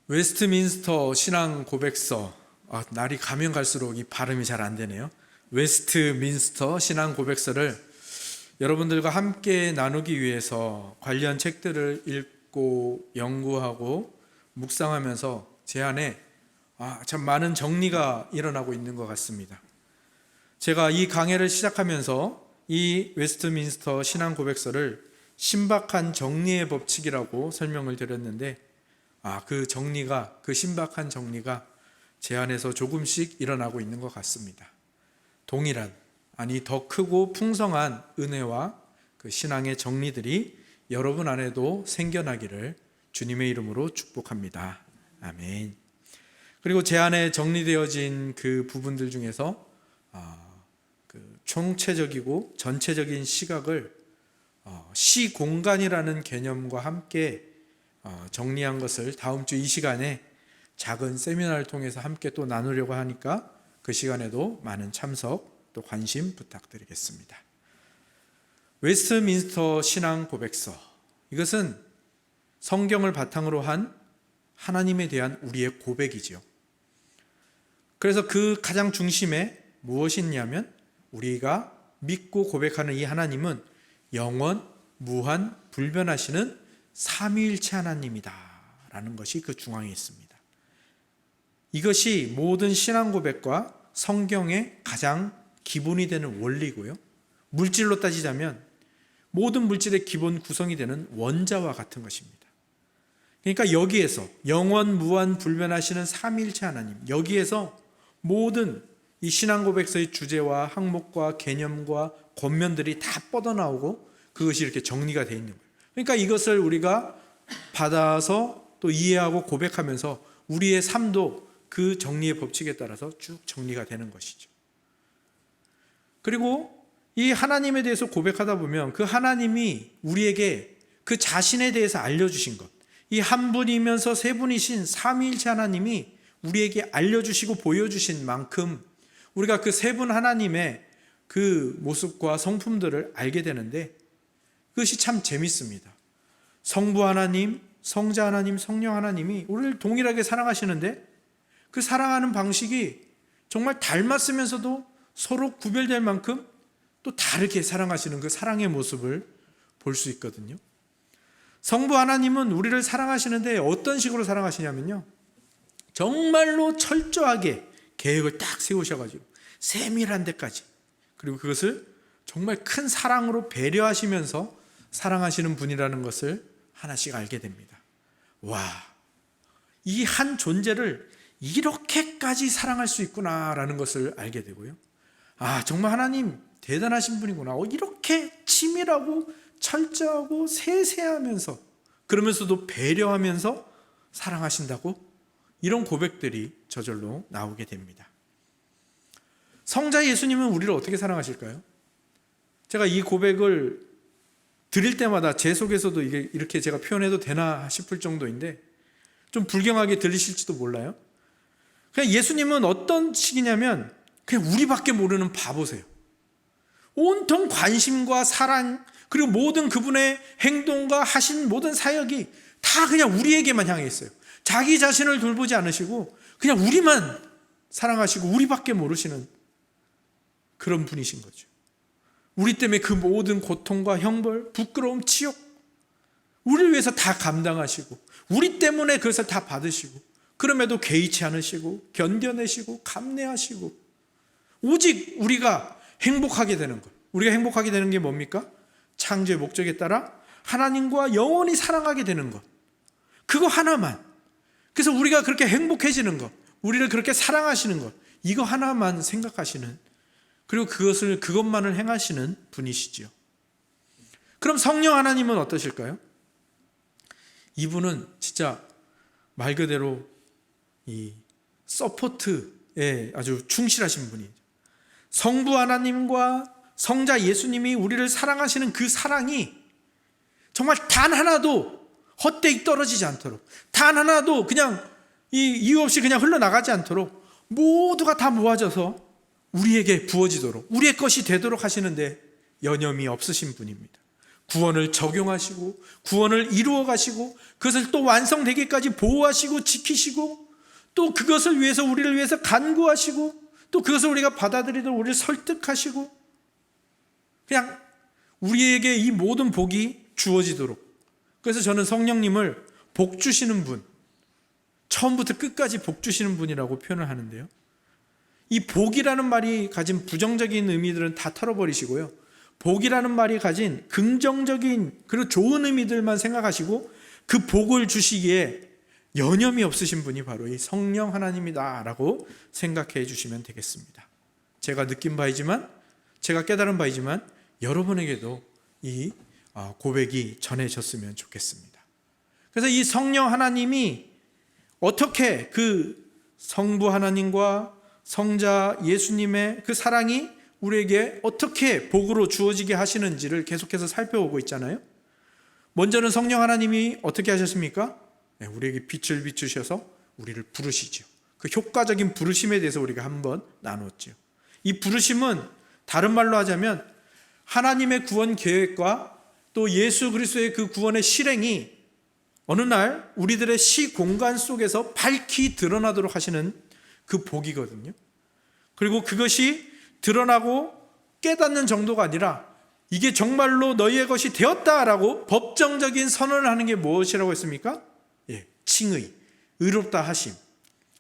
웨스트민스터 신앙 고백서. 날이 가면 갈수록 이 발음이 잘 안 되네요. 웨스트민스터 신앙 고백서를 여러분들과 함께 나누기 위해서 관련 책들을 읽고 연구하고 묵상하면서 제 안에 참 많은 정리가 일어나고 있는 것 같습니다. 제가 이 강해를 시작하면서 이 웨스트민스터 신앙 고백서를 신박한 정리의 법칙이라고 설명을 드렸는데 그 신박한 정리가 제 안에서 조금씩 일어나고 있는 것 같습니다. 동일한, 더 크고 풍성한 은혜와 그 신앙의 정리들이 여러분 안에도 생겨나기를 주님의 이름으로 축복합니다. 아멘. 그리고 제 안에 정리되어진 그 부분들 중에서 총체적이고 전체적인 시각을 시공간이라는 개념과 함께 정리한 것을 다음 주 이 시간에 작은 세미나를 통해서 함께 또 나누려고 하니까 그 시간에도 많은 참석 또 관심 부탁드리겠습니다. 웨스트민스터 신앙 고백서, 이것은 성경을 바탕으로 한 하나님에 대한 우리의 고백이죠. 그래서 그 가장 중심에 무엇이 있냐면 우리가 믿고 고백하는 이 하나님은 영원, 무한, 불변하시는 삼위일체 하나님이다 라는 것이 그 중앙에 있습니다. 이것이 모든 신앙 고백과 성경의 가장 기본이 되는 원리고요, 물질로 따지자면 모든 물질의 기본 구성이 되는 원자와 같은 것입니다. 그러니까 여기에서 영원, 무한, 불변하시는 삼위일체 하나님, 여기에서 모든 이 신앙 고백서의 주제와 항목과 개념과 권면들이 다 뻗어나오고 그것이 이렇게 정리가 되어 있는 거예요. 그러니까 이것을 우리가 받아서 또 이해하고 고백하면서 우리의 삶도 그 정리의 법칙에 따라서 쭉 정리가 되는 것이죠. 그리고 이 하나님에 대해서 고백하다 보면 그 하나님이 우리에게 그 자신에 대해서 알려주신 것, 이 한 분이면서 세 분이신 삼위일체 하나님이 우리에게 알려주시고 보여주신 만큼 우리가 그 세 분 하나님의 그 모습과 성품들을 알게 되는데 그것이 참 재밌습니다. 성부 하나님, 성자 하나님, 성령 하나님이 우리를 동일하게 사랑하시는데 그 사랑하는 방식이 정말 닮았으면서도 서로 구별될 만큼 또 다르게 사랑하시는 그 사랑의 모습을 볼 수 있거든요. 성부 하나님은 우리를 사랑하시는데 어떤 식으로 사랑하시냐면요, 정말로 철저하게 계획을 딱 세우셔가지고 세밀한 데까지, 그리고 그것을 정말 큰 사랑으로 배려하시면서 사랑하시는 분이라는 것을 하나씩 알게 됩니다. 이 한 존재를 이렇게까지 사랑할 수 있구나라는 것을 알게 되고요. 정말 하나님 대단하신 분이구나. 이렇게 치밀하고 철저하고 세세하면서 그러면서도 배려하면서 사랑하신다고, 이런 고백들이 저절로 나오게 됩니다. 성자 예수님은 우리를 어떻게 사랑하실까요? 제가 이 고백을 드릴 때마다 제 속에서도 이게 이렇게 제가 표현해도 되나 싶을 정도인데 좀 불경하게 들리실지도 몰라요. 그냥 예수님은 어떤 식이냐면 그냥 우리밖에 모르는 바보세요. 온통 관심과 사랑, 그리고 모든 그분의 행동과 하신 모든 사역이 다 그냥 우리에게만 향해 있어요. 자기 자신을 돌보지 않으시고 그냥 우리만 사랑하시고 우리밖에 모르시는 그런 분이신 거죠. 우리 때문에 그 모든 고통과 형벌, 부끄러움, 치욕, 우리를 위해서 다 감당하시고 우리 때문에 그것을 다 받으시고 그럼에도 개의치 않으시고 견뎌내시고 감내하시고 오직 우리가 행복하게 되는 것. 우리가 행복하게 되는 게 뭡니까? 창조의 목적에 따라 하나님과 영원히 사랑하게 되는 것. 그거 하나만. 그래서 우리가 그렇게 행복해지는 것, 우리를 그렇게 사랑하시는 것, 이거 하나만 생각하시는, 그리고 그것만을 행하시는 분이시죠. 그럼 성령 하나님은 어떠실까요? 이분은 진짜 말 그대로 이 서포트에 아주 충실하신 분이죠. 성부 하나님과 성자 예수님이 우리를 사랑하시는 그 사랑이 정말 단 하나도 헛되이 떨어지지 않도록, 단 하나도 그냥 이유 없이 그냥 흘러나가지 않도록 모두가 다 모아져서 우리에게 부어지도록, 우리의 것이 되도록 하시는데 여념이 없으신 분입니다. 구원을 적용하시고 구원을 이루어 가시고 그것을 또 완성되기까지 보호하시고 지키시고 또 그것을 위해서 우리를 위해서 간구하시고 또 그것을 우리가 받아들이도록 우리를 설득하시고 그냥 우리에게 이 모든 복이 주어지도록. 그래서 저는 성령님을 복 주시는 분, 처음부터 끝까지 복 주시는 분이라고 표현을 하는데요. 이 복이라는 말이 가진 부정적인 의미들은 다 털어버리시고요. 복이라는 말이 가진 긍정적인 그리고 좋은 의미들만 생각하시고 그 복을 주시기에 여념이 없으신 분이 바로 이 성령 하나님이다라고 생각해 주시면 되겠습니다. 제가 느낀 바이지만, 제가 깨달은 바이지만 여러분에게도 이 고백이 전해졌으면 좋겠습니다. 그래서 이 성령 하나님이 어떻게 그 성부 하나님과 성자 예수님의 그 사랑이 우리에게 어떻게 복으로 주어지게 하시는지를 계속해서 살펴보고 있잖아요. 먼저는 성령 하나님이 어떻게 하셨습니까? 우리에게 빛을 비추셔서 우리를 부르시죠. 그 효과적인 부르심에 대해서 우리가 한번 나눴죠. 이 부르심은 다른 말로 하자면 하나님의 구원 계획과 또 예수 그리스도의 그 구원의 실행이 어느 날 우리들의 시공간 속에서 밝히 드러나도록 하시는 그 복이거든요. 그리고 그것이 드러나고 깨닫는 정도가 아니라 이게 정말로 너희의 것이 되었다라고 법정적인 선언을 하는 게 무엇이라고 했습니까? 칭의, 의롭다 하심.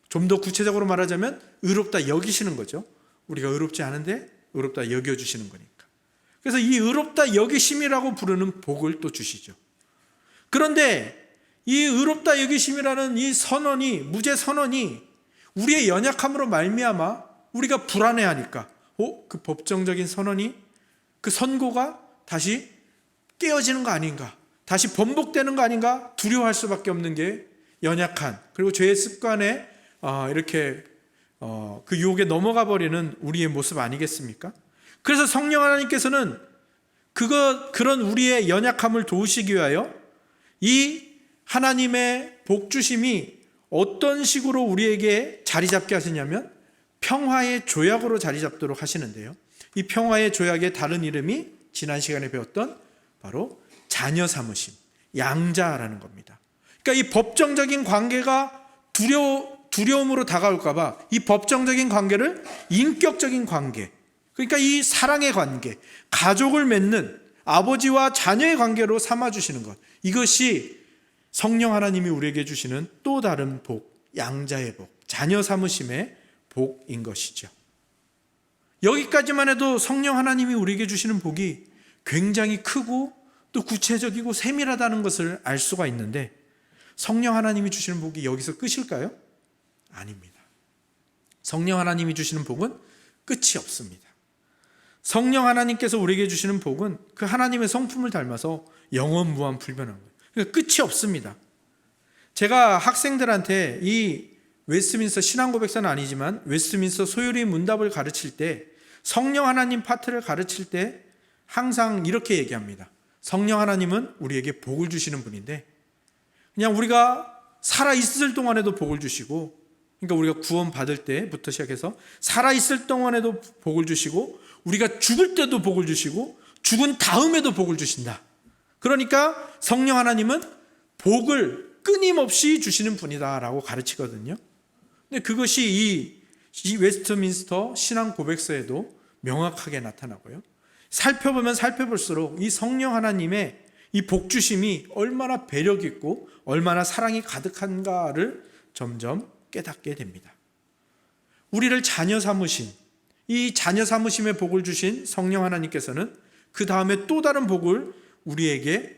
좀 더 구체적으로 말하자면 의롭다 여기시는 거죠. 우리가 의롭지 않은데 의롭다 여겨주시는 거니까. 그래서 이 의롭다 여기심이라고 부르는 복을 또 주시죠. 그런데 이 의롭다 여기심이라는 이 선언이, 무죄 선언이 우리의 연약함으로 말미암아 우리가 불안해하니까 그 법정적인 선언이, 그 선고가 다시 깨어지는 거 아닌가, 다시 번복되는 거 아닌가 두려워할 수밖에 없는 게 연약한, 그리고 죄의 습관에 이렇게 그 유혹에 넘어가 버리는 우리의 모습 아니겠습니까? 그래서 성령 하나님께서는 그런 우리의 연약함을 도우시기 위하여 이 하나님의 복주심이 어떤 식으로 우리에게 자리 잡게 하시냐면 평화의 조약으로 자리 잡도록 하시는데요. 이 평화의 조약의 다른 이름이 지난 시간에 배웠던 바로 자녀 삼으심, 양자라는 겁니다. 그러니까 이 법정적인 관계가 두려움으로 다가올까 봐 이 법정적인 관계를 인격적인 관계, 그러니까 이 사랑의 관계, 가족을 맺는 아버지와 자녀의 관계로 삼아주시는 것, 이것이 성령 하나님이 우리에게 주시는 또 다른 복, 양자의 복, 자녀 삼으심의 복인 것이죠. 여기까지만 해도 성령 하나님이 우리에게 주시는 복이 굉장히 크고 또 구체적이고 세밀하다는 것을 알 수가 있는데 성령 하나님이 주시는 복이 여기서 끝일까요? 아닙니다. 성령 하나님이 주시는 복은 끝이 없습니다. 성령 하나님께서 우리에게 주시는 복은 그 하나님의 성품을 닮아서 영원 무한 불변한 거예요. 그러니까 끝이 없습니다. 제가 학생들한테 이 웨스트민스터 신앙고백서는 아니지만 웨스트민스터 소요리 문답을 가르칠 때 성령 하나님 파트를 가르칠 때 항상 이렇게 얘기합니다. 성령 하나님은 우리에게 복을 주시는 분인데 그냥 우리가 살아있을 동안에도 복을 주시고, 그러니까 우리가 구원 받을 때부터 시작해서 살아있을 동안에도 복을 주시고 우리가 죽을 때도 복을 주시고 죽은 다음에도 복을 주신다. 그러니까 성령 하나님은 복을 끊임없이 주시는 분이다라고 가르치거든요. 근데 그것이 이 웨스트민스터 신앙 고백서에도 명확하게 나타나고요. 살펴보면 살펴볼수록 이 성령 하나님의 이 복주심이 얼마나 배력 있고 얼마나 사랑이 가득한가를 점점 깨닫게 됩니다. 우리를 자녀 삼으신, 이 자녀 삼으심의 복을 주신 성령 하나님께서는 그 다음에 또 다른 복을 우리에게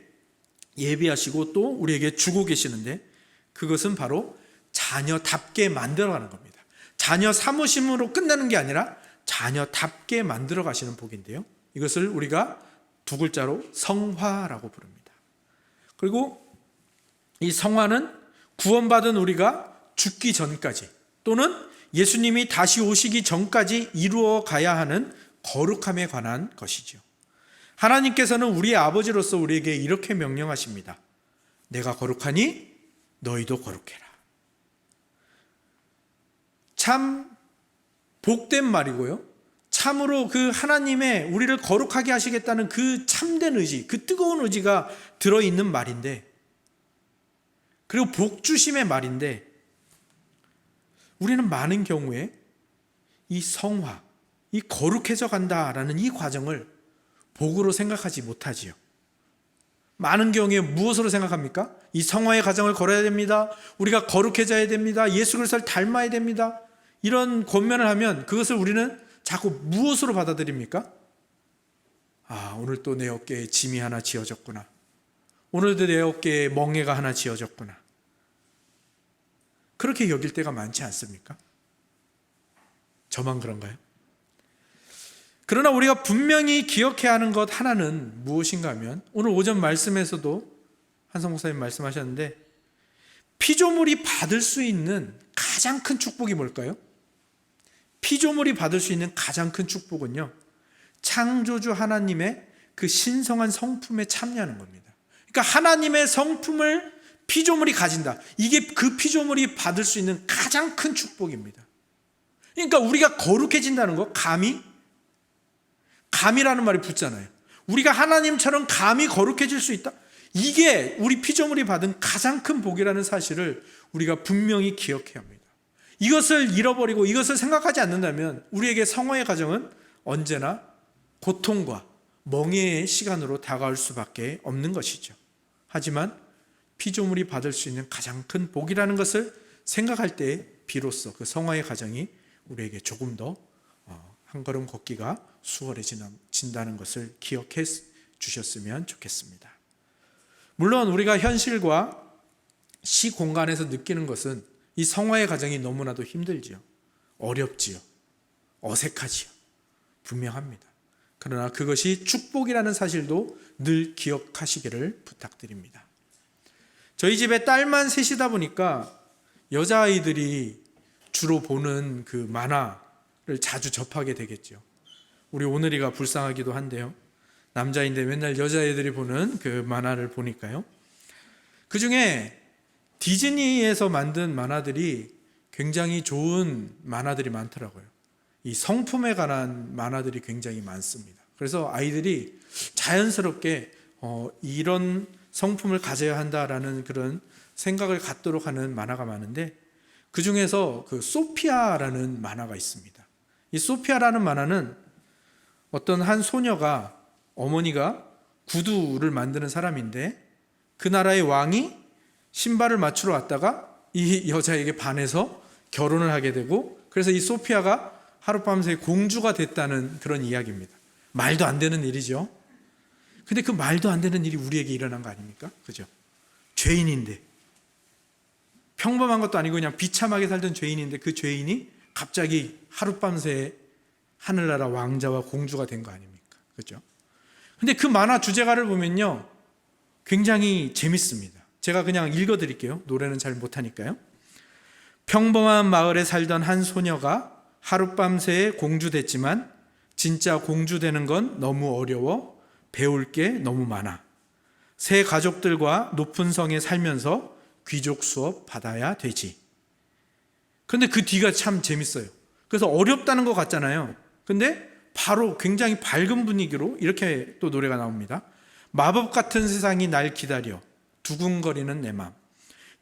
예비하시고 또 우리에게 주고 계시는데 그것은 바로 자녀답게 만들어가는 겁니다. 자녀 삼으심으로 끝나는 게 아니라 자녀답게 만들어 가시는 복인데요. 이것을 우리가 두 글자로 성화라고 부릅니다. 그리고 이 성화는 구원받은 우리가 죽기 전까지 또는 예수님이 다시 오시기 전까지 이루어 가야 하는 거룩함에 관한 것이죠. 하나님께서는 우리의 아버지로서 우리에게 이렇게 명령하십니다. 내가 거룩하니 너희도 거룩해라. 참 복된 말이고요. 참 참으로 그 하나님의 우리를 거룩하게 하시겠다는 그 참된 의지, 그 뜨거운 의지가 들어있는 말인데, 그리고 복주심의 말인데, 우리는 많은 경우에 이 성화, 이 거룩해져 간다라는 이 과정을 복으로 생각하지 못하지요. 많은 경우에 무엇으로 생각합니까? 이 성화의 과정을 걸어야 됩니다. 우리가 거룩해져야 됩니다. 예수 그리스도를 닮아야 됩니다. 이런 권면을 하면 그것을 우리는 자꾸 무엇으로 받아들입니까? 오늘 또 내 어깨에 짐이 하나 지어졌구나. 오늘도 내 어깨에 멍에가 하나 지어졌구나. 그렇게 여길 때가 많지 않습니까? 저만 그런가요? 그러나 우리가 분명히 기억해야 하는 것 하나는 무엇인가 하면, 오늘 오전 말씀에서도 한성 목사님 말씀하셨는데, 피조물이 받을 수 있는 가장 큰 축복이 뭘까요? 피조물이 받을 수 있는 가장 큰 축복은요, 창조주 하나님의 그 신성한 성품에 참여하는 겁니다. 그러니까 하나님의 성품을 피조물이 가진다. 이게 그 피조물이 받을 수 있는 가장 큰 축복입니다. 그러니까 우리가 거룩해진다는 거, 감이라는 말이 붙잖아요. 우리가 하나님처럼 감히 거룩해질 수 있다. 이게 우리 피조물이 받은 가장 큰 복이라는 사실을 우리가 분명히 기억해야 합니다. 이것을 잃어버리고 이것을 생각하지 않는다면 우리에게 성화의 과정은 언제나 고통과 멍해의 시간으로 다가올 수밖에 없는 것이죠. 하지만 피조물이 받을 수 있는 가장 큰 복이라는 것을 생각할 때 비로소 그 성화의 과정이 우리에게 조금 더 한 걸음 걷기가 수월해진다는 것을 기억해 주셨으면 좋겠습니다. 물론 우리가 현실과 시공간에서 느끼는 것은 이 성화의 과정이 너무나도 힘들지요. 어렵지요. 어색하지요. 분명합니다. 그러나 그것이 축복이라는 사실도 늘 기억하시기를 부탁드립니다. 저희 집에 딸만 셋이다 보니까 여자아이들이 주로 보는 그 만화를 자주 접하게 되겠죠. 우리 오늘이가 불쌍하기도 한데요. 남자인데 맨날 여자애들이 보는 그 만화를 보니까요. 그 중에 디즈니에서 만든 만화들이 굉장히 좋은 만화들이 많더라고요. 이 성품에 관한 만화들이 굉장히 많습니다. 그래서 아이들이 자연스럽게 이런 성품을 가져야 한다라는 그런 생각을 갖도록 하는 만화가 많은데, 그 중에서 그 소피아라는 만화가 있습니다. 이 소피아라는 만화는 어떤 한 소녀가, 어머니가 구두를 만드는 사람인데, 그 나라의 왕이 신발을 맞추러 왔다가 이 여자에게 반해서 결혼을 하게 되고, 그래서 이 소피아가 하룻밤새 공주가 됐다는 그런 이야기입니다. 말도 안 되는 일이죠. 근데 그 말도 안 되는 일이 우리에게 일어난 거 아닙니까? 그죠? 죄인인데, 평범한 것도 아니고 그냥 비참하게 살던 죄인인데, 그 죄인이 갑자기 하룻밤새 하늘나라 왕자와 공주가 된 거 아닙니까? 그죠? 근데 그 만화 주제가를 보면요, 굉장히 재밌습니다. 제가 그냥 읽어드릴게요. 노래는 잘 못하니까요. 평범한 마을에 살던 한 소녀가 하룻밤새에 공주 됐지만 진짜 공주 되는 건 너무 어려워. 배울 게 너무 많아. 새 가족들과 높은 성에 살면서 귀족 수업 받아야 되지. 근데 그 뒤가 참 재밌어요. 그래서 어렵다는 것 같잖아요. 근데 바로 굉장히 밝은 분위기로 이렇게 또 노래가 나옵니다. 마법 같은 세상이 날 기다려. 두근거리는 내 맘.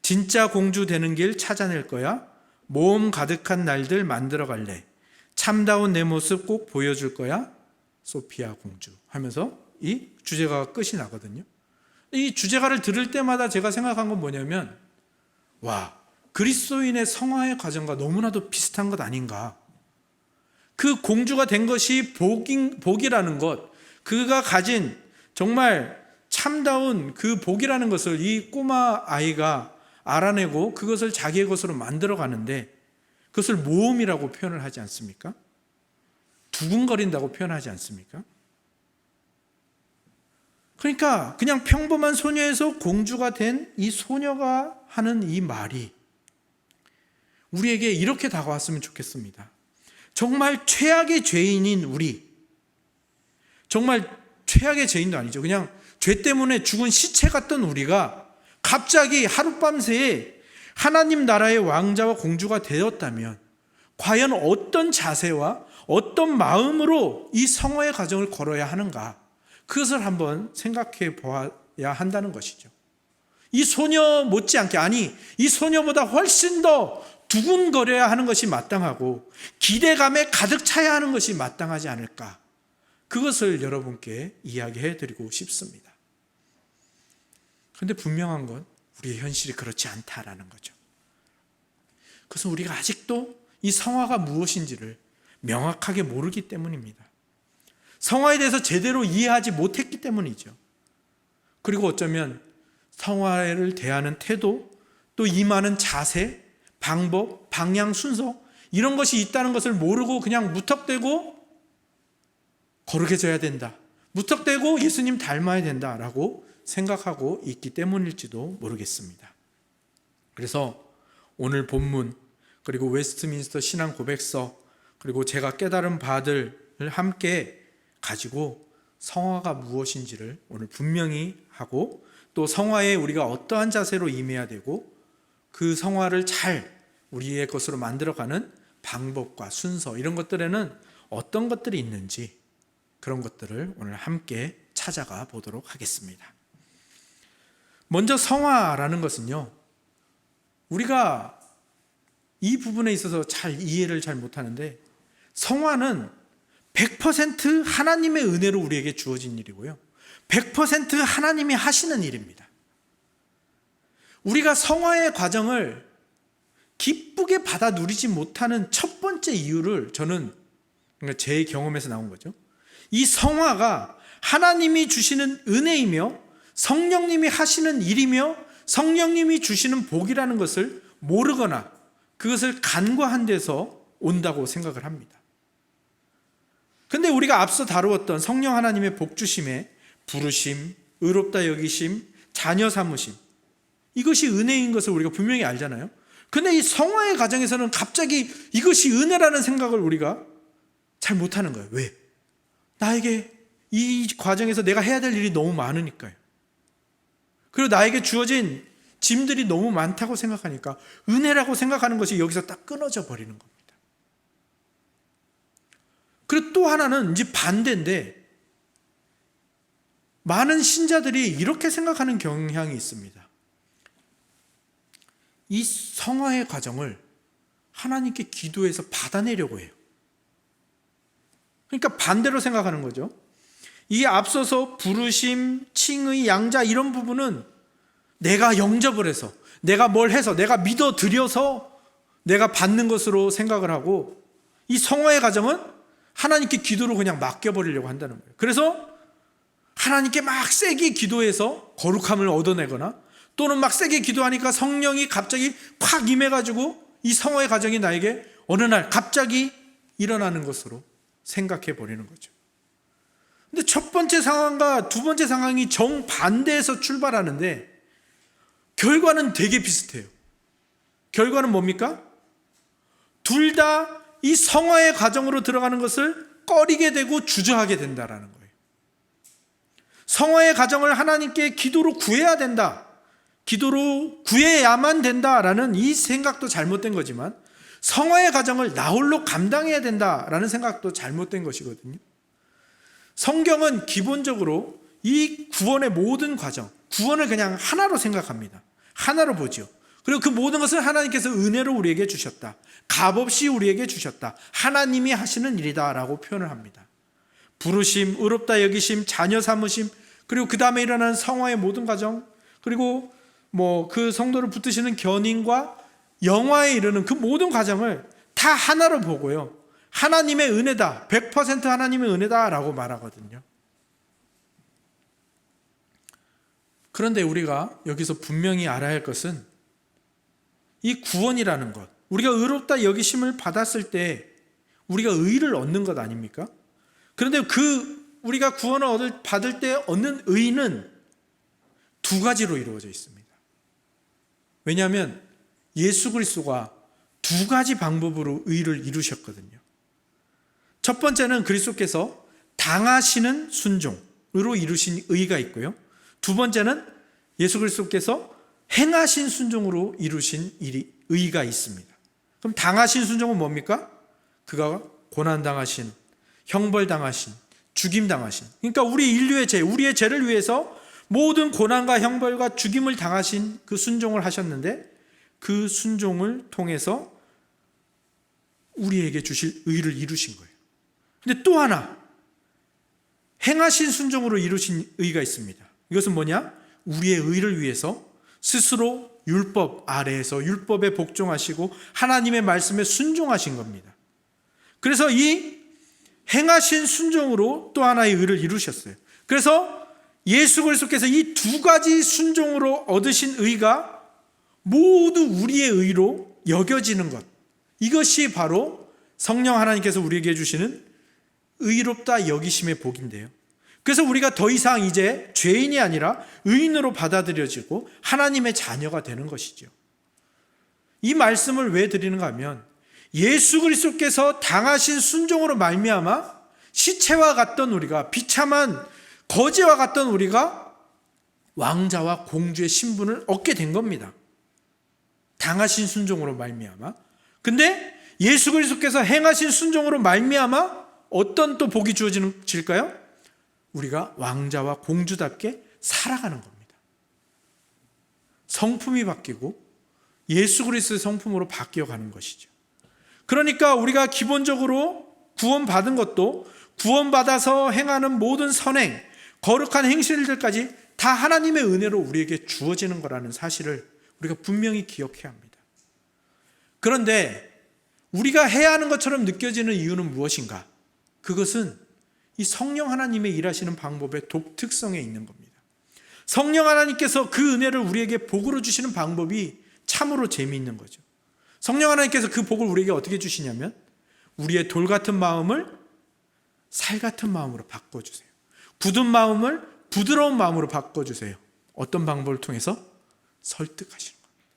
진짜 공주 되는 길 찾아낼 거야. 모험 가득한 날들 만들어 갈래. 참다운 내 모습 꼭 보여줄 거야. 소피아 공주 하면서 이 주제가가 끝이 나거든요. 이 주제가를 들을 때마다 제가 생각한 건 뭐냐면, 와, 그리스도인의 성화의 과정과 너무나도 비슷한 것 아닌가. 그 공주가 된 것이 복이라는 것, 그가 가진 정말 참다운 그 복이라는 것을 이 꼬마 아이가 알아내고 그것을 자기의 것으로 만들어 가는데, 그것을 모험이라고 표현을 하지 않습니까? 두근거린다고 표현하지 않습니까? 그러니까 그냥 평범한 소녀에서 공주가 된 이 소녀가 하는 이 말이 우리에게 이렇게 다가왔으면 좋겠습니다. 정말 최악의 죄인인 우리, 정말 최악의 죄인도 아니죠. 그냥 죄 때문에 죽은 시체 같던 우리가 갑자기 하룻밤새에 하나님 나라의 왕자와 공주가 되었다면 과연 어떤 자세와 어떤 마음으로 이 성화의 과정을 걸어야 하는가, 그것을 한번 생각해 보아야 한다는 것이죠. 이 소녀 못지않게, 아니 이 소녀보다 훨씬 더 두근거려야 하는 것이 마땅하고 기대감에 가득 차야 하는 것이 마땅하지 않을까, 그것을 여러분께 이야기해 드리고 싶습니다. 그런데 분명한 건 우리의 현실이 그렇지 않다라는 거죠. 그것은 우리가 아직도 이 성화가 무엇인지를 명확하게 모르기 때문입니다. 성화에 대해서 제대로 이해하지 못했기 때문이죠. 그리고 어쩌면 성화를 대하는 태도, 또 임하는 자세, 방법, 방향, 순서, 이런 것이 있다는 것을 모르고 그냥 무턱대고 거룩해져야 된다, 무턱대고 예수님 닮아야 된다라고 생각하고 있기 때문일지도 모르겠습니다. 그래서 오늘 본문, 그리고 웨스트민스터 신앙 고백서, 그리고 제가 깨달은 바들을 함께 가지고 성화가 무엇인지를 오늘 분명히 하고, 또 성화에 우리가 어떠한 자세로 임해야 되고 그 성화를 잘 우리의 것으로 만들어가는 방법과 순서, 이런 것들에는 어떤 것들이 있는지, 그런 것들을 오늘 함께 찾아가 보도록 하겠습니다. 먼저 성화라는 것은요, 우리가 이 부분에 있어서 잘 이해를 잘 못하는데, 성화는 100% 하나님의 은혜로 우리에게 주어진 일이고요, 100% 하나님이 하시는 일입니다. 우리가 성화의 과정을 기쁘게 받아 누리지 못하는 첫 번째 이유를, 저는 제 경험에서 나온 거죠. 이 성화가 하나님이 주시는 은혜이며 성령님이 하시는 일이며 성령님이 주시는 복이라는 것을 모르거나 그것을 간과한 데서 온다고 생각을 합니다. 근데 우리가 앞서 다루었던 성령 하나님의 복 주심에 부르심, 의롭다 여기심, 자녀 삼으심, 이것이 은혜인 것을 우리가 분명히 알잖아요. 근데 이 성화의 과정에서는 갑자기 이것이 은혜라는 생각을 우리가 잘 못하는 거예요. 왜? 나에게 이 과정에서 내가 해야 될 일이 너무 많으니까요. 그리고 나에게 주어진 짐들이 너무 많다고 생각하니까 은혜라고 생각하는 것이 여기서 딱 끊어져 버리는 겁니다. 그리고 또 하나는 이제 반대인데, 많은 신자들이 이렇게 생각하는 경향이 있습니다. 이 성화의 과정을 하나님께 기도해서 받아내려고 해요. 그러니까 반대로 생각하는 거죠. 이 앞서서 부르심, 칭의, 양자, 이런 부분은 내가 영접을 해서, 내가 뭘 해서, 내가 믿어드려서 내가 받는 것으로 생각을 하고, 이 성화의 과정은 하나님께 기도로 그냥 맡겨버리려고 한다는 거예요. 그래서 하나님께 막 세게 기도해서 거룩함을 얻어내거나, 또는 막 세게 기도하니까 성령이 갑자기 콱 임해가지고 이 성화의 과정이 나에게 어느 날 갑자기 일어나는 것으로 생각해 버리는 거죠. 근데 첫 번째 상황과 두 번째 상황이 정반대에서 출발하는데 결과는 되게 비슷해요. 결과는 뭡니까? 둘 다 이 성화의 과정으로 들어가는 것을 꺼리게 되고 주저하게 된다라는 거예요. 성화의 과정을 하나님께 기도로 구해야 된다, 기도로 구해야만 된다라는 이 생각도 잘못된 거지만, 성화의 과정을 나 홀로 감당해야 된다라는 생각도 잘못된 것이거든요. 성경은 기본적으로 이 구원의 모든 과정, 구원을 그냥 하나로 생각합니다. 하나로 보죠. 그리고 그 모든 것을 하나님께서 은혜로 우리에게 주셨다, 값없이 우리에게 주셨다, 하나님이 하시는 일이다 라고 표현을 합니다. 부르심, 의롭다 여기심, 자녀 삼으심, 그리고 그 다음에 일어나는 성화의 모든 과정, 그리고 그 성도를 붙드시는 견인과 영화에 이르는 그 모든 과정을 다 하나로 보고요, 하나님의 은혜다, 100% 하나님의 은혜다 라고 말하거든요. 그런데 우리가 여기서 분명히 알아야 할 것은, 이 구원이라는 것, 우리가 의롭다 여기심을 받았을 때 우리가 의를 얻는 것 아닙니까? 그런데 우리가 구원을 받을 때 얻는 의는 두 가지로 이루어져 있습니다. 왜냐하면 예수 그리스도가 두 가지 방법으로 의를 이루셨거든요. 첫 번째는 그리스도께서 당하시는 순종으로 이루신 의가 있고요, 두 번째는 예수 그리스도께서 행하신 순종으로 이루신 의가 있습니다. 그럼 당하신 순종은 뭡니까? 그가 고난당하신, 형벌당하신, 죽임당하신, 그러니까 우리 인류의 죄, 우리의 죄를 위해서 모든 고난과 형벌과 죽임을 당하신 그 순종을 하셨는데, 그 순종을 통해서 우리에게 주실 의를 이루신 거예요. 근데 또 하나 행하신 순종으로 이루신 의가 있습니다. 이것은 뭐냐? 우리의 의를 위해서 스스로 율법 아래에서 율법에 복종하시고 하나님의 말씀에 순종하신 겁니다. 그래서 이 행하신 순종으로 또 하나의 의를 이루셨어요. 그래서 예수 그리스도께서 이 두 가지 순종으로 얻으신 의가 모두 우리의 의로 여겨지는 것, 이것이 바로 성령 하나님께서 우리에게 주시는 의롭다 여기심의 복인데요. 그래서 우리가 더 이상 이제 죄인이 아니라 의인으로 받아들여지고 하나님의 자녀가 되는 것이죠. 이 말씀을 왜 드리는가 하면 예수 그리스도께서 당하신 순종으로 말미암아 시체와 같던 우리가, 비참한 거지와 같던 우리가 왕자와 공주의 신분을 얻게 된 겁니다. 당하신 순종으로 말미암아. 근데 예수 그리스도께서 행하신 순종으로 말미암아 어떤 또 복이 주어질까요? 우리가 왕자와 공주답게 살아가는 겁니다. 성품이 바뀌고 예수 그리스도의 성품으로 바뀌어가는 것이죠. 그러니까 우리가 기본적으로 구원받은 것도 구원받아서 행하는 모든 선행, 거룩한 행실들까지 다 하나님의 은혜로 우리에게 주어지는 거라는 사실을 우리가 분명히 기억해야 합니다. 그런데 우리가 해야 하는 것처럼 느껴지는 이유는 무엇인가? 그것은 이 성령 하나님의 일하시는 방법의 독특성에 있는 겁니다. 성령 하나님께서 그 은혜를 우리에게 복으로 주시는 방법이 참으로 재미있는 거죠. 성령 하나님께서 그 복을 우리에게 어떻게 주시냐면 우리의 돌 같은 마음을 살 같은 마음으로 바꿔주세요. 굳은 마음을 부드러운 마음으로 바꿔주세요. 어떤 방법을 통해서? 설득하시는 겁니다.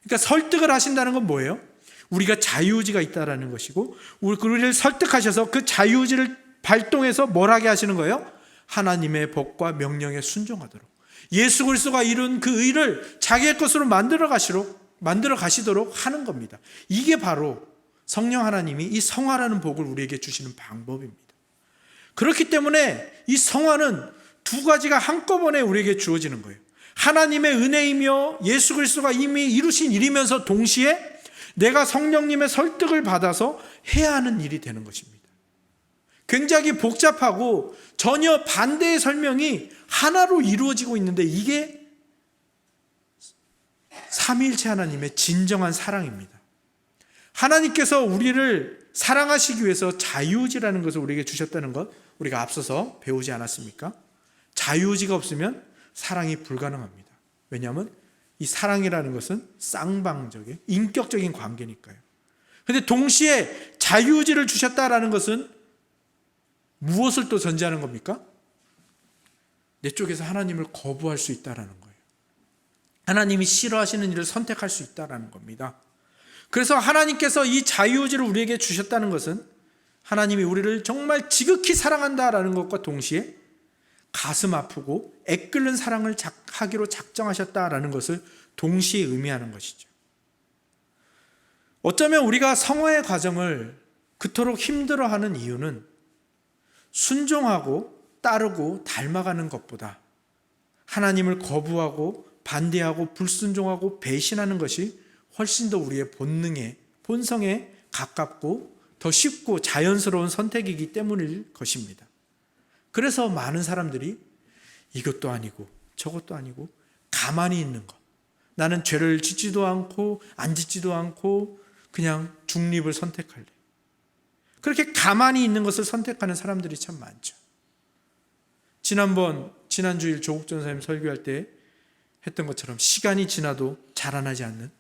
그러니까 설득을 하신다는 건 뭐예요? 우리가 자유의지가 있다는 것이고 우리를 설득하셔서 그 자유의지를 발동해서 뭘 하게 하시는 거예요? 하나님의 법과 명령에 순종하도록, 예수 그리스도가 이룬 그 의를 자기의 것으로 만들어 가시도록 하는 겁니다. 이게 바로 성령 하나님이 이 성화라는 복을 우리에게 주시는 방법입니다. 그렇기 때문에 이 성화는 두 가지가 한꺼번에 우리에게 주어지는 거예요. 하나님의 은혜이며 예수 그리스도가 이미 이루신 일이면서 동시에 내가 성령님의 설득을 받아서 해야 하는 일이 되는 것입니다. 굉장히 복잡하고 전혀 반대의 설명이 하나로 이루어지고 있는데 이게 삼위일체 하나님의 진정한 사랑입니다. 하나님께서 우리를 사랑하시기 위해서 자유의지라는 것을 우리에게 주셨다는 것 우리가 앞서서 배우지 않았습니까? 자유의지가 없으면 사랑이 불가능합니다. 왜냐하면 이 사랑이라는 것은 쌍방적인 인격적인 관계니까요. 그런데 동시에 자유의지를 주셨다라는 것은 무엇을 또 전제하는 겁니까? 내 쪽에서 하나님을 거부할 수 있다라는 거예요. 하나님이 싫어하시는 일을 선택할 수 있다라는 겁니다. 그래서 하나님께서 이 자유의지를 우리에게 주셨다는 것은 하나님이 우리를 정말 지극히 사랑한다라는 것과 동시에 가슴 아프고 애끓는 사랑을 하기로 작정하셨다라는 것을 동시에 의미하는 것이죠. 어쩌면 우리가 성화의 과정을 그토록 힘들어하는 이유는 순종하고 따르고 닮아가는 것보다 하나님을 거부하고 반대하고 불순종하고 배신하는 것이 훨씬 더 우리의 본성에 가깝고 더 쉽고 자연스러운 선택이기 때문일 것입니다. 그래서 많은 사람들이 이것도 아니고 저것도 아니고 가만히 있는 것, 나는 죄를 짓지도 않고 안 짓지도 않고 그냥 중립을 선택할래, 그렇게 가만히 있는 것을 선택하는 사람들이 참 많죠. 지난주일 조국 전사님 설교할 때 했던 것처럼 시간이 지나도 자라나지 않는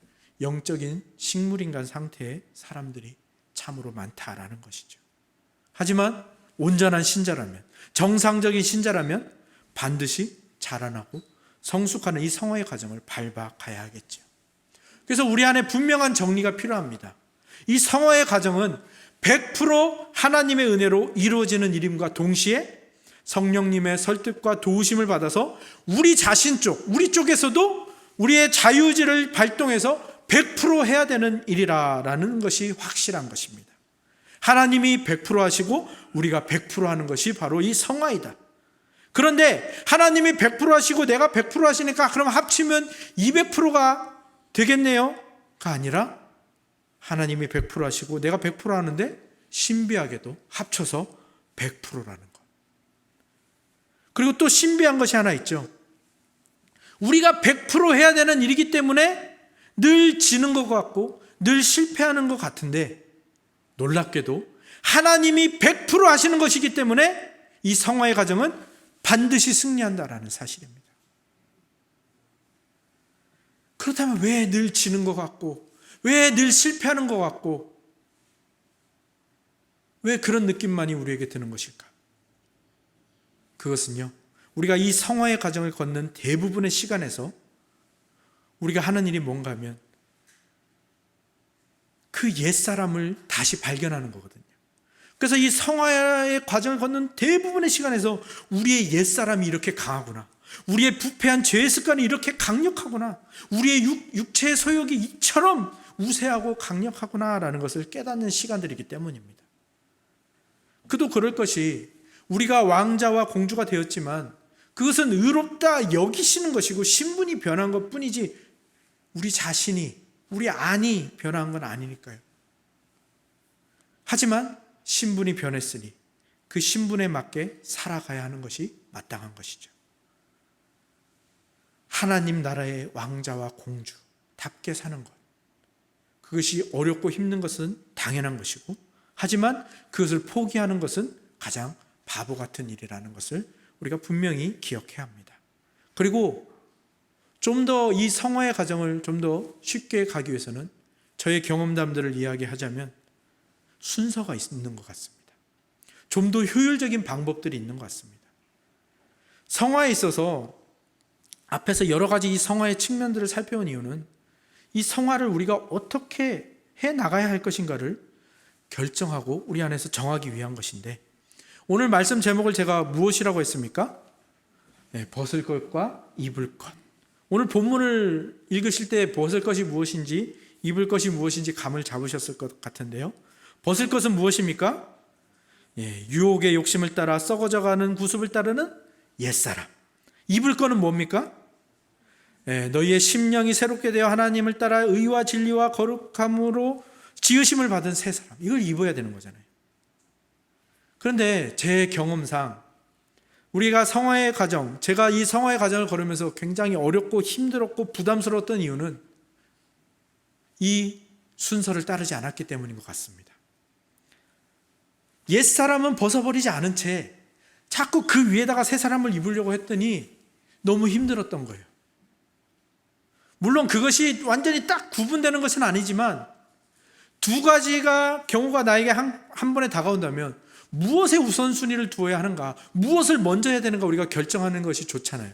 영적인 식물인간 상태의 사람들이 참으로 많다라는 것이죠. 하지만 온전한 신자라면, 정상적인 신자라면 반드시 자라나고 성숙하는 이 성화의 과정을 밟아가야 하겠죠. 그래서 우리 안에 분명한 정리가 필요합니다. 이 성화의 과정은 100% 하나님의 은혜로 이루어지는 일임과 동시에 성령님의 설득과 도우심을 받아서 우리 쪽에서도 우리의 자유의지를 발동해서 100% 해야 되는 일이라는 것이 확실한 것입니다. 하나님이 100% 하시고 우리가 100% 하는 것이 바로 이 성화이다. 그런데 하나님이 100% 하시고 내가 100% 하시니까 그럼 합치면 200%가 되겠네요? 가 아니라 하나님이 100% 하시고 내가 100% 하는데 신비하게도 합쳐서 100%라는 것. 그리고 또 신비한 것이 하나 있죠. 우리가 100% 해야 되는 일이기 때문에 늘 지는 것 같고 늘 실패하는 것 같은데 놀랍게도 하나님이 100% 하시는 것이기 때문에 이 성화의 과정은 반드시 승리한다라는 사실입니다. 그렇다면 왜 늘 지는 것 같고 왜 늘 실패하는 것 같고 왜 그런 느낌만이 우리에게 드는 것일까? 그것은요, 우리가 이 성화의 과정을 걷는 대부분의 시간에서 우리가 하는 일이 뭔가 하면 그 옛사람을 다시 발견하는 거거든요. 그래서 이 성화의 과정을 걷는 대부분의 시간에서 우리의 옛사람이 이렇게 강하구나, 우리의 부패한 죄의 습관이 이렇게 강력하구나, 우리의 육체의 소욕이 이처럼 우세하고 강력하구나라는 것을 깨닫는 시간들이기 때문입니다. 그도 그럴 것이 우리가 왕자와 공주가 되었지만 그것은 의롭다 여기시는 것이고 신분이 변한 것뿐이지 우리 자신이, 우리 안이 변한 건 아니니까요. 하지만 신분이 변했으니 그 신분에 맞게 살아가야 하는 것이 마땅한 것이죠. 하나님 나라의 왕자와 공주답게 사는 것, 그것이 어렵고 힘든 것은 당연한 것이고, 하지만 그것을 포기하는 것은 가장 바보 같은 일이라는 것을 우리가 분명히 기억해야 합니다. 그리고 좀 더 이 성화의 과정을 좀 더 쉽게 가기 위해서는 저의 경험담들을 이야기하자면 순서가 있는 것 같습니다. 좀 더 효율적인 방법들이 있는 것 같습니다. 성화에 있어서 앞에서 여러 가지 이 성화의 측면들을 살펴온 이유는 이 성화를 우리가 어떻게 해 나가야 할 것인가를 결정하고 우리 안에서 정하기 위한 것인데, 오늘 말씀 제목을 제가 무엇이라고 했습니까? 네, 벗을 것과 입을 것. 오늘 본문을 읽으실 때 벗을 것이 무엇인지 입을 것이 무엇인지 감을 잡으셨을 것 같은데요. 벗을 것은 무엇입니까? 유혹의 욕심을 따라 썩어져가는 구습을 따르는 옛사람. 입을 것은 뭡니까? 너희의 심령이 새롭게 되어 하나님을 따라 의와 진리와 거룩함으로 지으심을 받은 새 사람. 이걸 입어야 되는 거잖아요. 그런데 제 경험상 우리가 성화의 과정, 제가 이 성화의 과정을 걸으면서 굉장히 어렵고 힘들었고 부담스러웠던 이유는 이 순서를 따르지 않았기 때문인 것 같습니다. 옛사람은 벗어버리지 않은 채 자꾸 그 위에다가 새 사람을 입으려고 했더니 너무 힘들었던 거예요. 물론 그것이 완전히 딱 구분되는 것은 아니지만 두 가지가 경우가 나에게 한 번에 다가온다면 무엇에 우선순위를 두어야 하는가, 무엇을 먼저 해야 되는가 우리가 결정하는 것이 좋잖아요.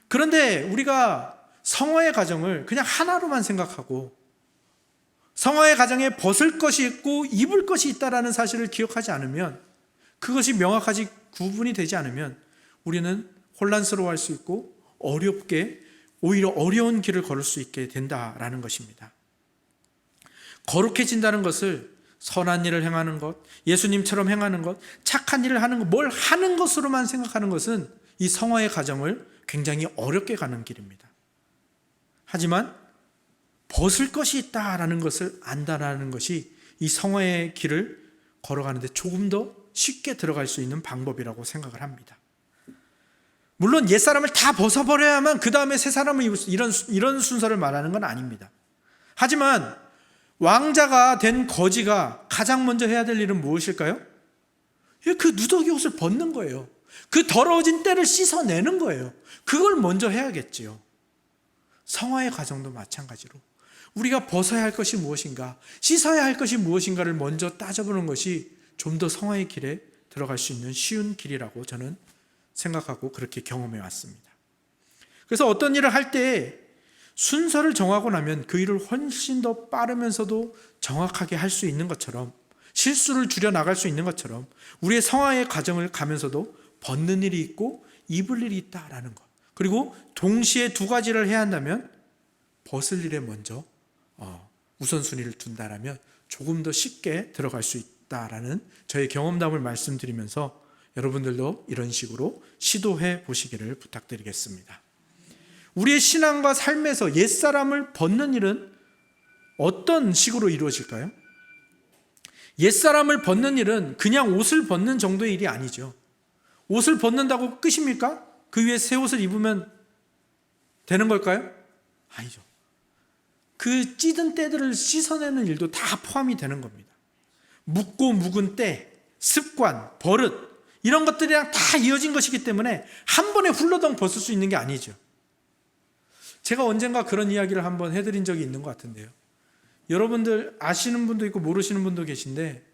그런데 우리가 성화의 과정을 그냥 하나로만 생각하고 성화의 과정에 벗을 것이 있고 입을 것이 있다는 사실을 기억하지 않으면, 그것이 명확하게 구분이 되지 않으면 우리는 혼란스러워할 수 있고 어렵게, 오히려 어려운 길을 걸을 수 있게 된다라는 것입니다. 거룩해진다는 것을 선한 일을 행하는 것, 예수님처럼 행하는 것, 착한 일을 하는 것, 뭘 하는 것으로만 생각하는 것은 이 성화의 과정을 굉장히 어렵게 가는 길입니다. 하지만 벗을 것이 있다라는 것을 안다라는 것이 이 성화의 길을 걸어가는데 조금 더 쉽게 들어갈 수 있는 방법이라고 생각을 합니다. 물론 옛사람을 다 벗어버려야만 그 다음에 새 사람을 입을 수, 이런 순서를 말하는 건 아닙니다. 하지만 왕자가 된 거지가 가장 먼저 해야 될 일은 무엇일까요? 그 누더기 옷을 벗는 거예요. 그 더러워진 때를 씻어내는 거예요. 그걸 먼저 해야겠지요. 성화의 과정도 마찬가지로 우리가 벗어야 할 것이 무엇인가, 씻어야 할 것이 무엇인가를 먼저 따져보는 것이 좀 더 성화의 길에 들어갈 수 있는 쉬운 길이라고 저는 생각하고 그렇게 경험해 왔습니다. 그래서 어떤 일을 할 때 순서를 정하고 나면 그 일을 훨씬 더 빠르면서도 정확하게 할 수 있는 것처럼, 실수를 줄여 나갈 수 있는 것처럼 우리의 성화의 과정을 가면서도 벗는 일이 있고 입을 일이 있다라는 것, 그리고 동시에 두 가지를 해야 한다면 벗을 일에 먼저 우선순위를 둔다라면 조금 더 쉽게 들어갈 수 있다라는 저의 경험담을 말씀드리면서 여러분들도 이런 식으로 시도해 보시기를 부탁드리겠습니다. 우리의 신앙과 삶에서 옛사람을 벗는 일은 어떤 식으로 이루어질까요? 옛사람을 벗는 일은 그냥 옷을 벗는 정도의 일이 아니죠. 옷을 벗는다고 끝입니까? 그 위에 새 옷을 입으면 되는 걸까요? 아니죠. 그 찌든 때들을 씻어내는 일도 다 포함이 되는 겁니다. 묻고 묵은 때, 습관, 버릇 이런 것들이랑 다 이어진 것이기 때문에 한 번에 훌러덩 벗을 수 있는 게 아니죠. 제가 언젠가 그런 이야기를 한번 해드린 적이 있는 것 같은데요. 여러분들 아시는 분도 있고 모르시는 분도 계신데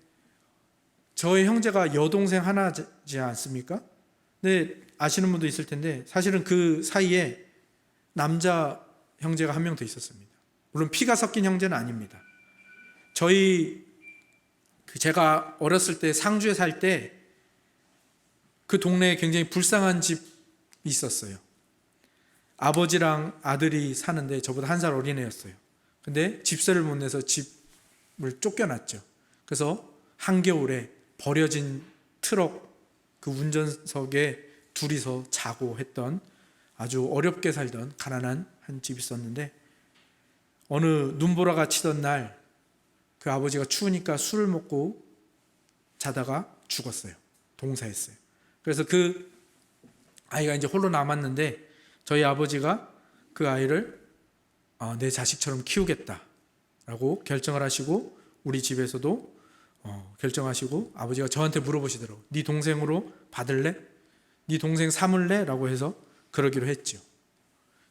저의 형제가 여동생 하나지 않습니까? 네, 아시는 분도 있을 텐데 사실은 그 사이에 남자 형제가 한 명 더 있었습니다. 물론 피가 섞인 형제는 아닙니다. 제가 어렸을 때 상주에 살 때 그 동네에 굉장히 불쌍한 집이 있었어요. 아버지랑 아들이 사는데 저보다 1살 어린 애였어요. 근데 집세를 못 내서 집을 쫓겨났죠. 그래서 한겨울에 버려진 트럭 그 운전석에 둘이서 자고 했던 아주 어렵게 살던 가난한 한 집이 있었는데 어느 눈보라가 치던 날 그 아버지가 추우니까 술을 먹고 자다가 죽었어요. 동사했어요. 그래서 그 아이가 이제 홀로 남았는데 저희 아버지가 그 아이를 내 자식처럼 키우겠다라고 결정을 하시고 우리 집에서도 결정하시고 아버지가 저한테 물어보시더라고요. 네 동생으로 받을래? 네 동생 삼을래? 라고 해서 그러기로 했죠.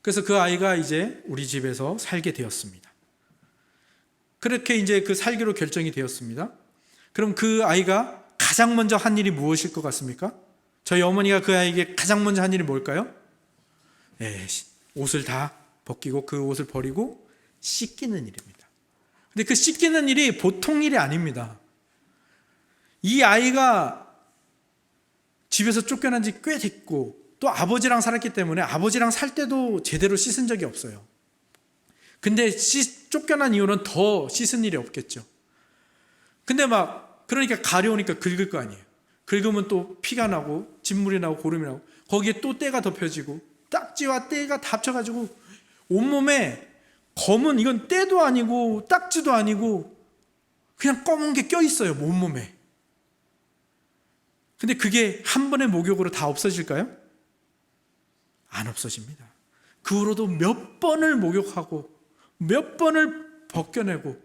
그래서 그 아이가 이제 우리 집에서 살게 되었습니다. 그렇게 이제 그 살기로 결정이 되었습니다. 그럼 그 아이가 가장 먼저 한 일이 무엇일 것 같습니까? 저희 어머니가 그 아이에게 가장 먼저 한 일이 뭘까요? 옷을 다 벗기고 그 옷을 버리고 씻기는 일입니다. 근데 그 씻기는 일이 보통 일이 아닙니다. 이 아이가 집에서 쫓겨난 지 꽤 됐고 또 아버지랑 살았기 때문에 아버지랑 살 때도 제대로 씻은 적이 없어요. 근데 쫓겨난 이후는 더 씻은 일이 없겠죠. 근데 그러니까 가려우니까 긁을 거 아니에요. 긁으면 또 피가 나고 진물이 나고 고름이 나고 거기에 또 때가 덮여지고 딱지와 때가 다 합쳐가지고 온몸에 검은 이건 때도 아니고 딱지도 아니고 그냥 검은 게 껴있어요. 온몸에. 근데 그게 한 번의 목욕으로 다 없어질까요? 안 없어집니다. 그 후로도 몇 번을 목욕하고 몇 번을 벗겨내고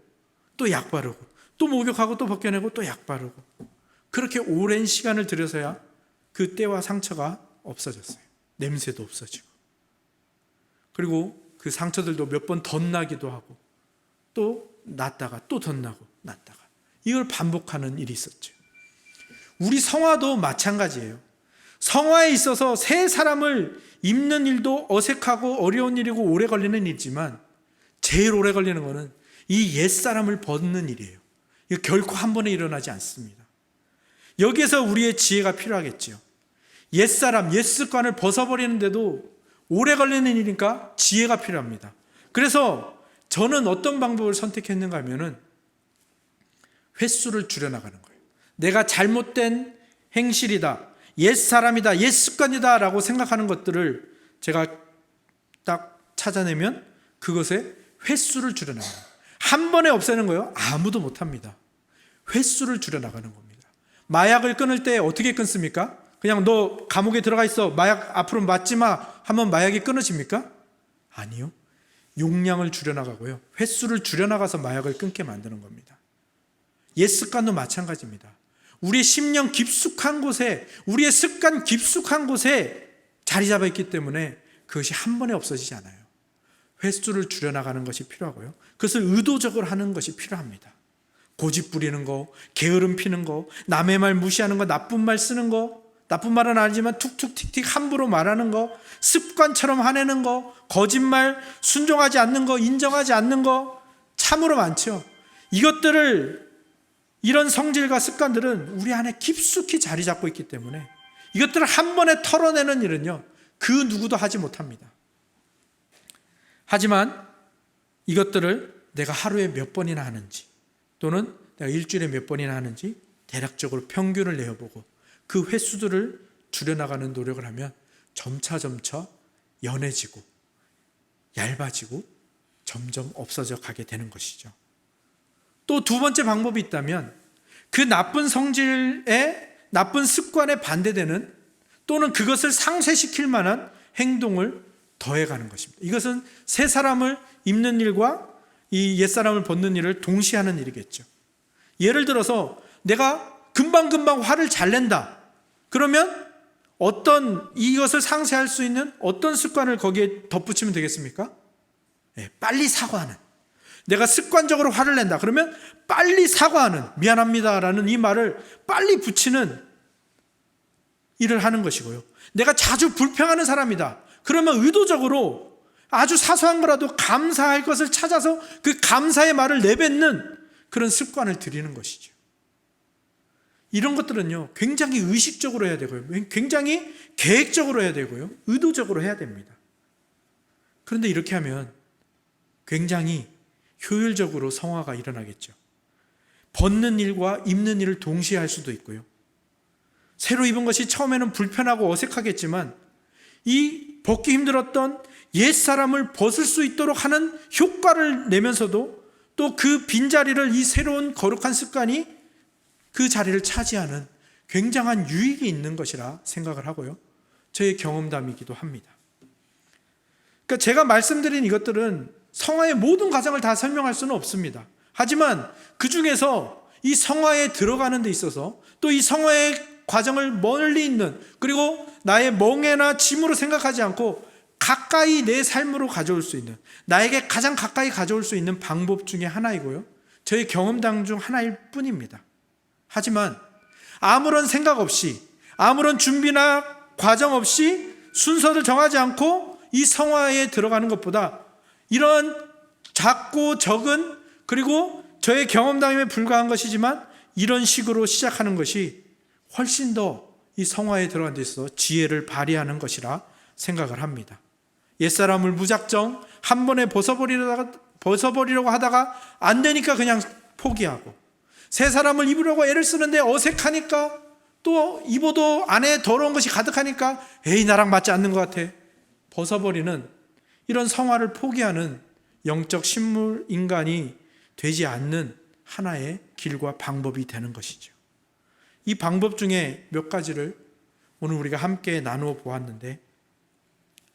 또 약 바르고 또 목욕하고 또 벗겨내고 또 약 바르고 그렇게 오랜 시간을 들여서야 그 때와 상처가 없어졌어요. 냄새도 없어지고 그리고 그 상처들도 몇 번 덧나기도 하고 또 낫다가 또 덧나고 낫다가 이걸 반복하는 일이 있었죠. 우리 성화도 마찬가지예요. 성화에 있어서 새 사람을 입는 일도 어색하고 어려운 일이고 오래 걸리는 일이지만 제일 오래 걸리는 것은 이 옛사람을 벗는 일이에요. 이거 결코 한 번에 일어나지 않습니다. 여기에서 우리의 지혜가 필요하겠죠. 옛사람, 옛습관을 벗어버리는데도 오래 걸리는 일이니까 지혜가 필요합니다. 그래서 저는 어떤 방법을 선택했는가 하면은 횟수를 줄여나가는 거예요. 내가 잘못된 행실이다, 옛사람이다, 옛습관이다 라고 생각하는 것들을 제가 딱 찾아내면 그것에 횟수를 줄여나가는 거예요. 한 번에 없애는 거예요? 아무도 못합니다. 횟수를 줄여나가는 겁니다. 마약을 끊을 때 어떻게 끊습니까? 그냥 너 감옥에 들어가 있어, 마약 앞으로 맞지 마 하면 마약이 끊어집니까? 아니요. 용량을 줄여나가고요, 횟수를 줄여나가서 마약을 끊게 만드는 겁니다. 옛 습관도 마찬가지입니다. 우리의 심령 깊숙한 곳에, 우리의 습관 깊숙한 곳에 자리 잡아 있기 때문에 그것이 한 번에 없어지지 않아요. 횟수를 줄여나가는 것이 필요하고요, 그것을 의도적으로 하는 것이 필요합니다. 고집 부리는 거, 게으름 피는 거, 남의 말 무시하는 거, 나쁜 말 쓰는 거, 나쁜 말은 아니지만 툭툭 틱틱 함부로 말하는 거, 습관처럼 화내는 거, 거짓말, 순종하지 않는 거, 인정하지 않는 거 참으로 많죠. 이런 성질과 습관들은 우리 안에 깊숙이 자리 잡고 있기 때문에 이것들을 한 번에 털어내는 일은요, 그 누구도 하지 못합니다. 하지만 이것들을 내가 하루에 몇 번이나 하는지, 또는 내가 일주일에 몇 번이나 하는지 대략적으로 평균을 내어보고 그 횟수들을 줄여나가는 노력을 하면 점차 연해지고 얇아지고 점점 없어져 가게 되는 것이죠. 또 두 번째 방법이 있다면, 그 나쁜 성질의 나쁜 습관에 반대되는, 또는 그것을 상쇄시킬 만한 행동을 더해가는 것입니다. 이것은 새 사람을 입는 일과 이 옛사람을 벗는 일을 동시에 하는 일이겠죠. 예를 들어서 내가 금방금방 화를 잘 낸다. 그러면 이것을 상쇄할 수 있는 어떤 습관을 거기에 덧붙이면 되겠습니까? 빨리 사과하는. 내가 습관적으로 화를 낸다. 그러면 빨리 사과하는, 미안합니다라는 이 말을 빨리 붙이는 일을 하는 것이고요. 내가 자주 불평하는 사람이다. 그러면 의도적으로 아주 사소한 거라도 감사할 것을 찾아서 그 감사의 말을 내뱉는 그런 습관을 들이는 것이죠. 이런 것들은요, 굉장히 의식적으로 해야 되고요. 굉장히 계획적으로 해야 되고요. 의도적으로 해야 됩니다. 그런데 이렇게 하면 굉장히 효율적으로 성화가 일어나겠죠. 벗는 일과 입는 일을 동시에 할 수도 있고요. 새로 입은 것이 처음에는 불편하고 어색하겠지만 이 벗기 힘들었던 옛사람을 벗을 수 있도록 하는 효과를 내면서도 또 그 빈자리를 이 새로운 거룩한 습관이 그 자리를 차지하는 굉장한 유익이 있는 것이라 생각을 하고요. 저의 경험담이기도 합니다. 그러니까 제가 말씀드린 이것들은 성화의 모든 과정을 다 설명할 수는 없습니다. 하지만 그 중에서 이 성화에 들어가는 데 있어서 또 이 성화의 과정을 멀리 있는, 그리고 나의 멍에나 짐으로 생각하지 않고 가까이 내 삶으로 가져올 수 있는, 나에게 가장 가까이 가져올 수 있는 방법 중에 하나이고요. 저의 경험담 중 하나일 뿐입니다. 하지만 아무런 생각 없이, 아무런 준비나 과정 없이 순서를 정하지 않고 이 성화에 들어가는 것보다 이런 작고 적은, 그리고 저의 경험담에 불과한 것이지만 이런 식으로 시작하는 것이 훨씬 더 이 성화에 들어간 데 있어서 지혜를 발휘하는 것이라 생각을 합니다. 옛사람을 무작정 한 번에 벗어버리려고 하다가 안 되니까 그냥 포기하고, 새 사람을 입으려고 애를 쓰는데 어색하니까, 또 입어도 안에 더러운 것이 가득하니까 에이 나랑 맞지 않는 것 같아, 벗어버리는 이런 성화를 포기하는 영적 식물 인간이 되지 않는 하나의 길과 방법이 되는 것이죠. 이 방법 중에 몇 가지를 오늘 우리가 함께 나누어 보았는데,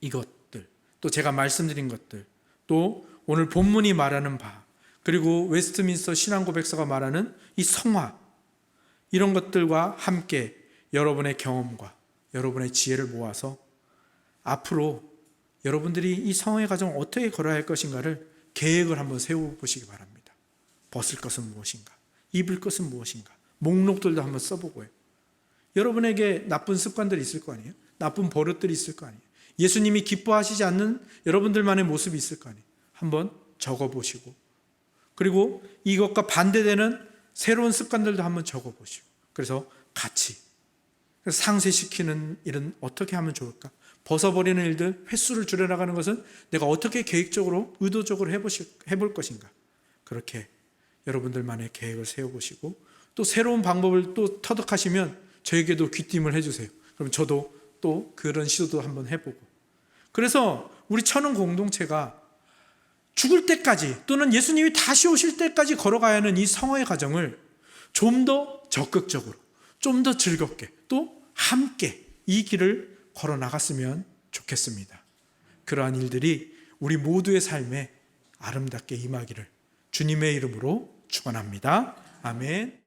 이것들, 또 제가 말씀드린 것들, 또 오늘 본문이 말하는 바, 그리고 웨스트민스터 신앙고백서가 말하는 이 성화, 이런 것들과 함께 여러분의 경험과 여러분의 지혜를 모아서 앞으로 여러분들이 이 성화의 과정을 어떻게 걸어야 할 것인가를 계획을 한번 세워보시기 바랍니다. 벗을 것은 무엇인가, 입을 것은 무엇인가, 목록들도 한번 써보고요. 여러분에게 나쁜 습관들이 있을 거 아니에요? 나쁜 버릇들이 있을 거 아니에요? 예수님이 기뻐하시지 않는 여러분들만의 모습이 있을 거 아니에요? 한번 적어보시고, 그리고 이것과 반대되는 새로운 습관들도 한번 적어보시고, 그래서 같이 상쇄시키는 일은 어떻게 하면 좋을까? 벗어버리는 일들, 횟수를 줄여나가는 것은 내가 어떻게 계획적으로 의도적으로 해볼 것인가? 그렇게 여러분들만의 계획을 세워보시고, 또 새로운 방법을 또 터득하시면 저에게도 귀띔을 해주세요. 그럼 저도 또 그런 시도도 한번 해보고, 그래서 우리 천은 공동체가 죽을 때까지, 또는 예수님이 다시 오실 때까지 걸어가야 하는 이 성화의 과정을 좀 더 적극적으로, 좀 더 즐겁게, 또 함께 이 길을 걸어 나갔으면 좋겠습니다. 그러한 일들이 우리 모두의 삶에 아름답게 임하기를 주님의 이름으로 축원합니다. 아멘.